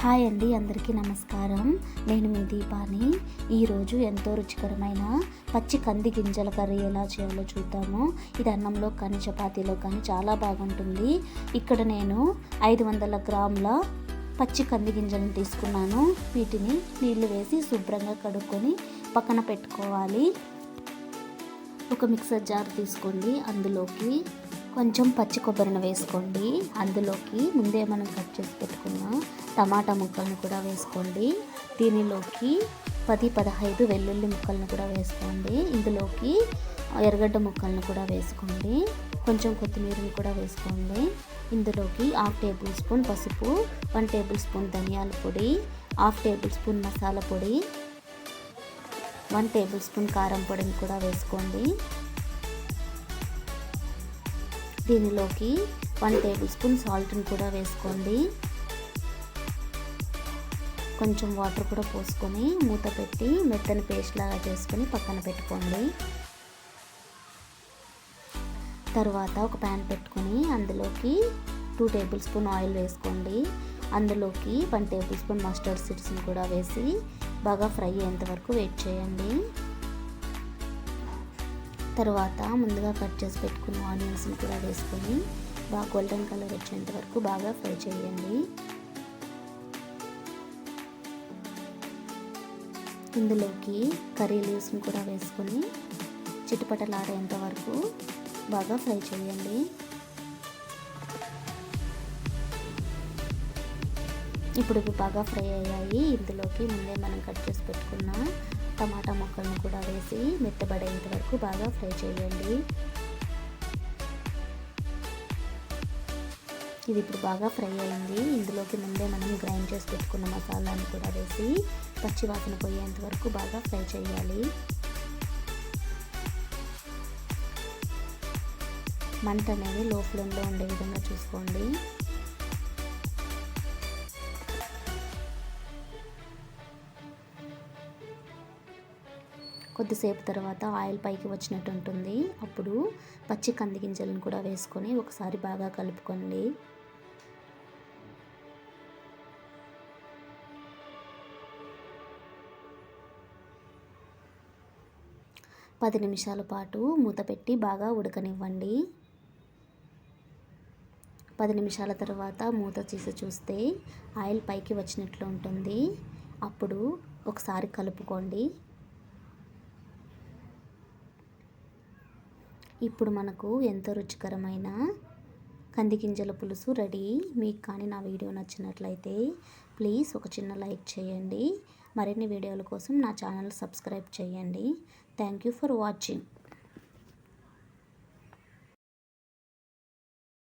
Hi అండి, అందరికీ నమస్కారం. నేను మీ దీపాని. ఈరోజు ఎంతో రుచికరమైన పచ్చి కంది గింజల కర్రీ ఎలా చేయాలో చూద్దాము. ఇది అన్నంలో కానీ చపాతీలో కానీ చాలా బాగుంటుంది. ఇక్కడ నేను 500 గ్రాముల పచ్చి కంది గింజలను తీసుకున్నాను. వీటిని నీళ్లు వేసి శుభ్రంగా కడుక్కొని పక్కన పెట్టుకోవాలి. ఒక మిక్సర్ జార్ తీసుకోండి. అందులోకి కొంచెం పచ్చి కొబ్బరిని వేసుకోండి. అందులోకి ముందే మనం కట్ చేసి పెట్టుకున్న టమాటా ముక్కలను కూడా వేసుకోండి. దీనిలోకి 10-15 వెల్లుల్లి ముక్కలను కూడా వేసుకోండి. ఇందులోకి ఎర్రగడ్డ ముక్కలను కూడా వేసుకోండి. కొంచెం కొత్తిమీరని కూడా వేసుకోండి. ఇందులోకి 1/2 టేబుల్ స్పూన్ పసుపు, 1 టేబుల్ స్పూన్ ధనియాల పొడి, 1/2 టేబుల్ స్పూన్ మసాలా పొడి, 1 టేబుల్ స్పూన్ కారం పొడిని కూడా వేసుకోండి. దీనిలోకి 1 టేబుల్ స్పూన్ సాల్ట్ని కూడా వేసుకోండి. కొంచెం వాటర్ కూడా పోసుకొని మూత పెట్టి మెత్తని పేస్ట్ లాగా చేసుకొని పక్కన పెట్టుకోండి. తర్వాత ఒక ప్యాన్ పెట్టుకొని అందులోకి 2 టేబుల్ స్పూన్ ఆయిల్ వేసుకోండి. అందులోకి 1 టేబుల్ స్పూన్ మస్టర్డ్ సీడ్స్ని కూడా వేసి బాగా ఫ్రై అయ్యేంత వరకు వెయిట్ చేయండి. తర్వాత ముందుగా కట్ చేసి పెట్టుకున్న ఆనియన్స్ని కూడా వేసుకొని బాగా గోల్డెన్ కలర్ వచ్చేంత వరకు బాగా ఫ్రై చేయండి. ఇందులోకి కర్రీ లీవ్స్ని కూడా వేసుకొని చిటపటలాడేంత వరకు బాగా ఫ్రై చేయండి. ఇప్పుడు బాగా ఫ్రై అయ్యాయి. ఇందులోకి ముందే మనం కట్ చేసి పెట్టుకున్న టమాటా ముక్కలను కూడా వేసి మెత్తబడేంత వరకు బాగా ఫ్రై చేయండి. ఇది ఇప్పుడు బాగా ఫ్రై అయింది. ఇందులోకి ముందే మనం గ్రైండ్ చేసి పెట్టుకున్న మసాలాను కూడా వేసి పచ్చి వాసన పోయేంత వరకు బాగా ఫ్రై చేయాలి. మంట అనేది లో ఫ్లేమ్లో ఉండే విధంగా చూసుకోండి. కొద్దిసేపు తర్వాత ఆయిల్ పైకి వచ్చినట్టు ఉంటుంది. అప్పుడు పచ్చి కంది గింజలను కూడా వేసుకొని ఒకసారి బాగా కలుపుకోండి. పది నిమిషాల పాటు మూత పెట్టి బాగా ఉడకనివ్వండి. 10 నిమిషాల తర్వాత మూత తీసి చూస్తే ఆయిల్ పైకి వచ్చినట్లు ఉంటుంది. అప్పుడు ఒకసారి కలుపుకోండి. ఇప్పుడు మనకు ఎంతో రుచికరమైన కంది గింజల పులుసు రెడీ. మీకు కానీ నా వీడియో నచ్చినట్లయితే ప్లీజ్ ఒక చిన్న లైక్ చేయండి. మరిన్ని వీడియోల కోసం నా ఛానల్ సబ్స్క్రైబ్ చేయండి. Thank you for watching.